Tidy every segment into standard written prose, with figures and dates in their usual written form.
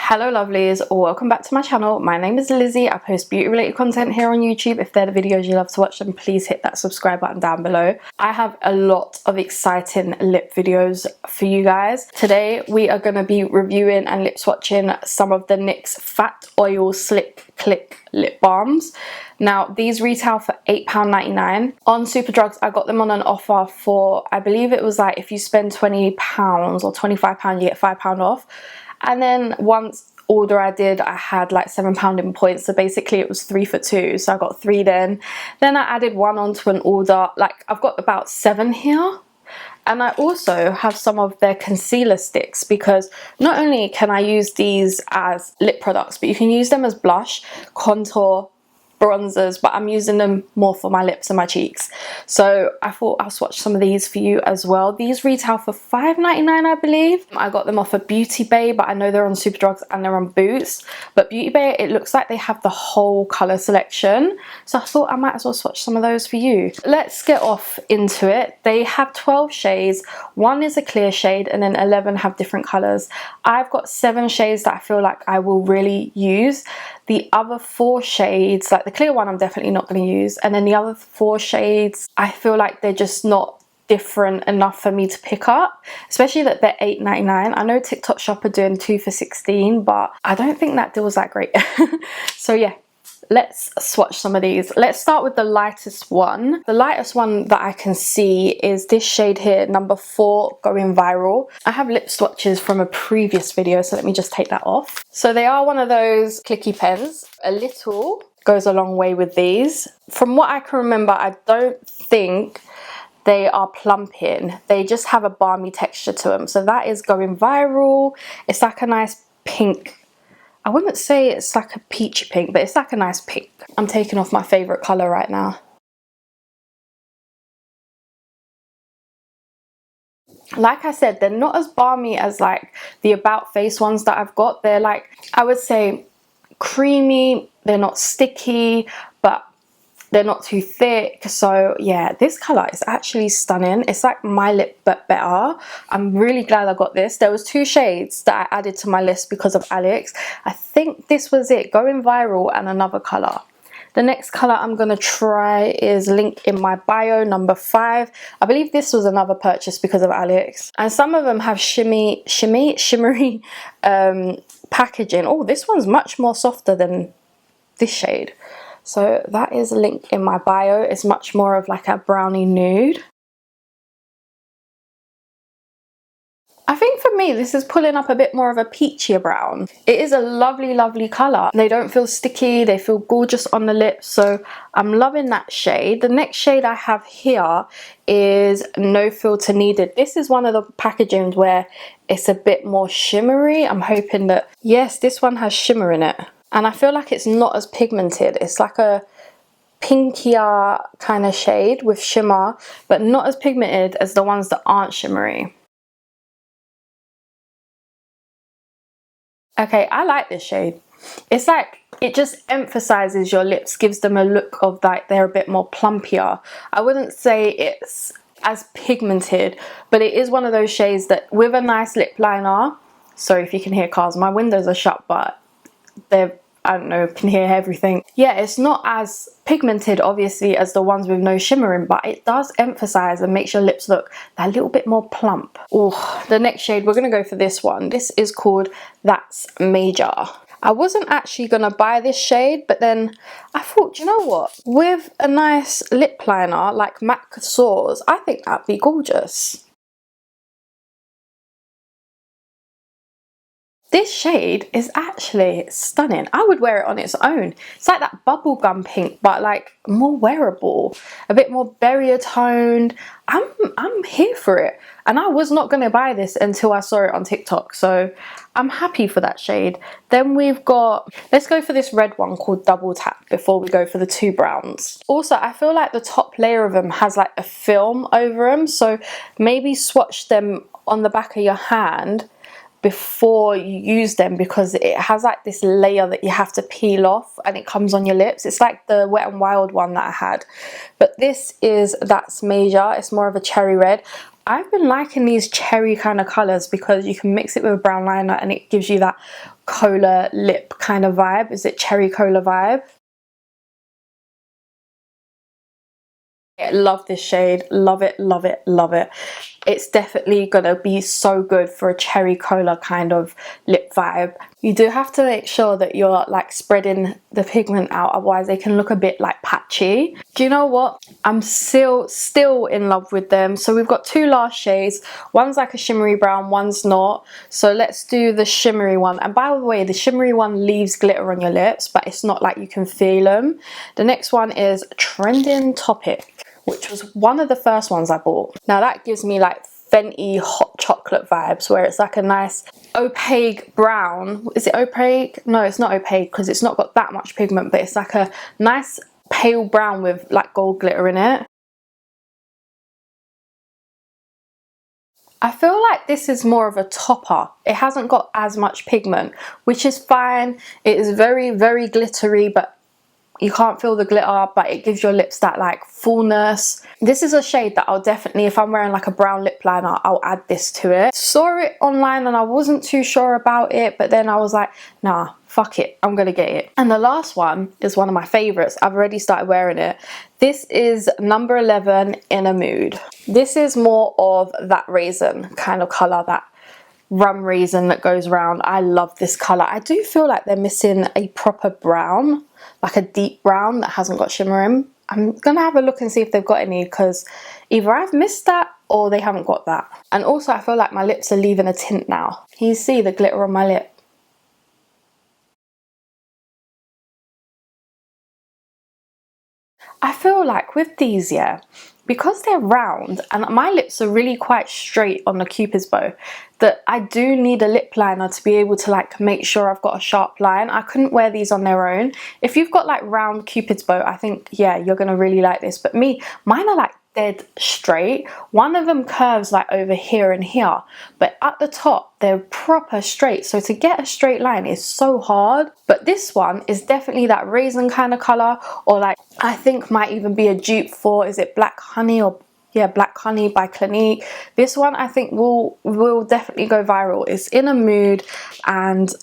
Hello lovelies, welcome back to my channel. My name is Lizzie. I post beauty related content here on YouTube. If they're the videos you love to watch, then please hit that subscribe button down below. I have a lot of exciting lip videos for you guys. Today we are going to be reviewing and lip swatching some of the NYX Fat Oil Slick Click lip balms. Now these retail for £8.99. On Superdrugs I got them on an offer for, I believe it was like if you spend £20 or £25 you get £5 off. And then once order I did, I had like £7 in points, so basically it was 3 for 2, so I got 3 then I added 1 onto an order. Like I've got about 7 here. And I also have some of their concealer sticks, because not only can I use these as lip products, but you can use them as blush, contour, bronzers, but I'm using them more for my lips and my cheeks. So I thought I'll swatch some of these for you as well. These retail for £5.99 I believe. I got them off of Beauty Bay, but I know they're on Superdrugs and they're on Boots. But Beauty Bay, it looks like they have the whole colour selection, so I thought I might as well swatch some of those for you. Let's get off into it. They have 12 shades. 1 is a clear shade and then 11 have different colours. I've got 7 shades that I feel like I will really use. The other 4 shades, like the clear one I'm definitely not going to use, and then the other 4 shades I feel like they're just not different enough for me to pick up, especially that they're £8.99. I know TikTok Shop are doing 2 for £16, but I don't think that deal's that great. So yeah, let's swatch some of these. Let's start with the lightest one. The lightest one that I can see is this shade here, number 4, Going Viral. I have lip swatches from a previous video, so let me just take that off. So they are one of those clicky pens. A little goes a long way with these. From what I can remember, I don't think they are plumping. They just have a balmy texture to them. So that is Going Viral. It's like a nice pink. I wouldn't say it's like a peachy pink, but it's like a nice pink. I'm taking off my favourite colour right now. Like I said, they're not as balmy as like the About Face ones that I've got. They're like, I would say creamy. They're not sticky, but they're not too thick. So yeah, this colour is actually stunning. It's like my lip but better. I'm really glad I got this. There was 2 shades that I added to my list because of Alex. I think this was it, Going Viral and another colour. The next colour I'm going to try is Link in My Bio, number 5. I believe this was another purchase because of Alex. And some of them have shimmery packaging. Oh, this one's much more softer than this shade. So that is Link in My Bio. It's much more of like a brownie nude. I think for me this is pulling up a bit more of a peachier brown. It is a lovely colour. They don't feel sticky, they feel gorgeous on the lips, so I'm loving that shade. The next shade I have here is No Filter Needed. This is one of the packagings where it's a bit more shimmery. I'm hoping that, yes, this one has shimmer in it. And I feel like it's not as pigmented. It's like a pinkier kind of shade with shimmer, but not as pigmented as the ones that aren't shimmery. Okay, I like this shade. It's like, it just emphasizes your lips, gives them a look of like they're a bit more plumpier. I wouldn't say it's as pigmented, but it is one of those shades that with a nice lip liner, sorry if you can hear cars, my windows are shut, but they're, I don't know, can hear everything. Yeah, it's not as pigmented obviously as the ones with no shimmering, but it does emphasize and makes your lips look that little bit more plump. Oh, the next shade, we're gonna go for this one. This is called That's Major. I wasn't actually gonna buy this shade, but then I thought, you know what? With a nice lip liner like MAC Soars, I think that'd be gorgeous. This shade is actually stunning. I would wear it on its own. It's like that bubblegum pink, but like more wearable, a bit more berrier toned. I'm here for it. And I was not going to buy this until I saw it on TikTok, so I'm happy for that shade. Then we've got, let's go for this red one called Double Tap before we go for the 2 browns. Also, I feel like the top layer of them has like a film over them, so maybe swatch them on the back of your hand before you use them, because it has like this layer that you have to peel off and it comes on your lips. It's like the Wet n Wild one that I had, but this is That's Major. It's more of a cherry red. I've been liking these cherry kind of colours because you can mix it with a brown liner and it gives you that cola lip kind of vibe. Is it cherry cola vibe? I love this shade. Love it, love it, love it. It's definitely gonna be so good for a cherry cola kind of lip vibe. You do have to make sure that you're like spreading the pigment out, otherwise they can look a bit like patchy. Do you know what? I'm still in love with them. So we've got two last shades. One's like a shimmery brown, one's not. So let's do the shimmery one. And by the way, the shimmery one leaves glitter on your lips, but it's not like you can feel them. The next one is Trending Topic, which was one of the first ones I bought. Now that gives me like Fenty hot chocolate vibes, where it's like a nice opaque brown. Is it opaque? No, it's not opaque because it's not got that much pigment, but it's like a nice pale brown with like gold glitter in it. I feel like this is more of a topper. It hasn't got as much pigment, which is fine. It is very, very glittery, but you can't feel the glitter, but it gives your lips that like fullness. This is a shade that I'll definitely, if I'm wearing like a brown lip liner, I'll add this to it. Saw it online and I wasn't too sure about it, but then I was like, nah, fuck it, I'm gonna get it. And the last one is one of my favorites. I've already started wearing it. This is number 11, In a Mood. This is more of that raisin kind of color, that rum raisin that goes around. I love this color. I do feel like they're missing a proper brown, like a deep brown that hasn't got shimmer in. I'm gonna have a look and see if they've got any, because either I've missed that or they haven't got that. And also I feel like my lips are leaving a tint now. Can you see the glitter on my lip? I feel like with these, yeah, because they're round and my lips are really quite straight on the cupid's bow, that I do need a lip liner to be able to like make sure I've got a sharp line. I couldn't wear these on their own. If you've got like round cupid's bow, I think, yeah, you're gonna really like this. But mine are like dead straight. One of them curves like over here and here, but at the top they're proper straight. So to get a straight line is so hard. But this one is definitely that raisin kind of color, or like I think might even be a dupe for, is it Black Honey, or yeah, Black Honey by Clinique. This one I think will definitely go viral. It's In a Mood and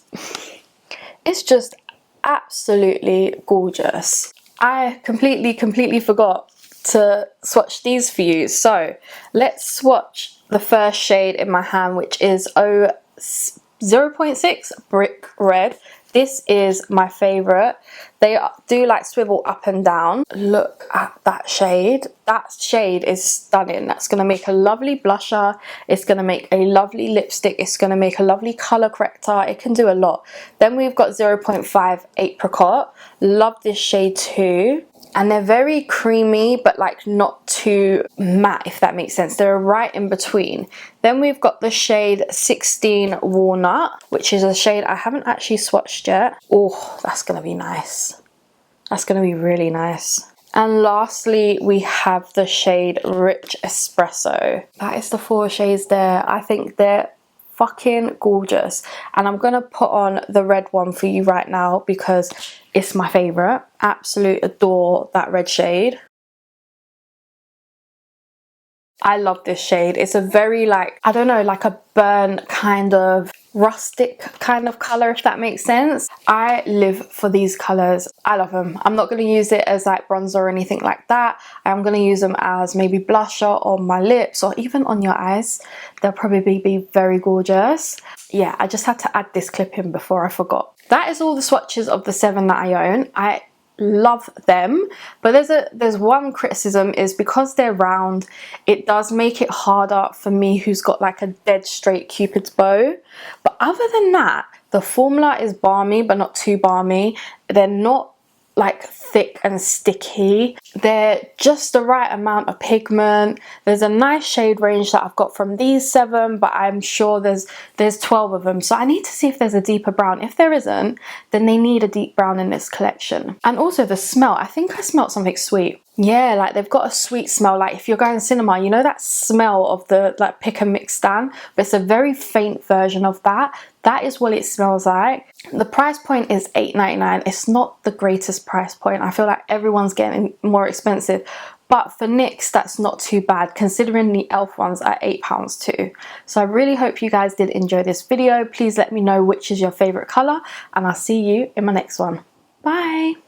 it's just absolutely gorgeous. I completely forgot to swatch these for you. So let's swatch the first shade in my hand, which is 0.6 Brick Red. This is my favorite. They do like swivel up and down. Look at that shade. That shade is stunning. That's going to make a lovely blusher. It's going to make a lovely lipstick. It's going to make a lovely color corrector. It can do a lot. Then we've got 0.5 Apricot. Love this shade too. And they're very creamy, but like not too matte, if that makes sense. They're right in between. Then we've got the shade 16 Walnut, which is a shade I haven't actually swatched yet. Oh, that's gonna be nice. That's gonna be really nice. And lastly, we have the shade Rich Espresso. That is the 4 shades there. I think they're fucking gorgeous. And I'm gonna put on the red one for you right now because it's my favorite. Absolute adore that red shade. I love this shade. It's a very like, I don't know, like a burnt kind of rustic kind of color, if that makes sense. I live for these colors. I love them. I'm not going to use it as like bronzer or anything like that. I'm going to use them as maybe blusher on my lips or even on your eyes. They'll probably be very gorgeous. Yeah, I just had to add this clip in before I forgot. That is all the swatches of the 7 that I own. I love them, but there's one criticism, is because they're round, it does make it harder for me who's got like a dead straight cupid's bow. But other than that, the formula is balmy, but not too balmy. They're not like thick and sticky. They're just the right amount of pigment. There's a nice shade range that I've got from these 7, but I'm sure there's 12 of them. So I need to see if there's a deeper brown. If there isn't, then they need a deep brown in this collection. And also the smell, I think I smelled something sweet. Yeah, like they've got a sweet smell. Like if you're going to cinema, you know that smell of the like pick and mix stand, but it's a very faint version of that. That is what it smells like. The price point is $8.99. It's not the greatest price point. I feel like everyone's getting more expensive, but for NYX that's not too bad considering the e.l.f. ones are £8 too. So I really hope you guys did enjoy this video. Please let me know which is your favourite colour, and I'll see you in my next one. Bye!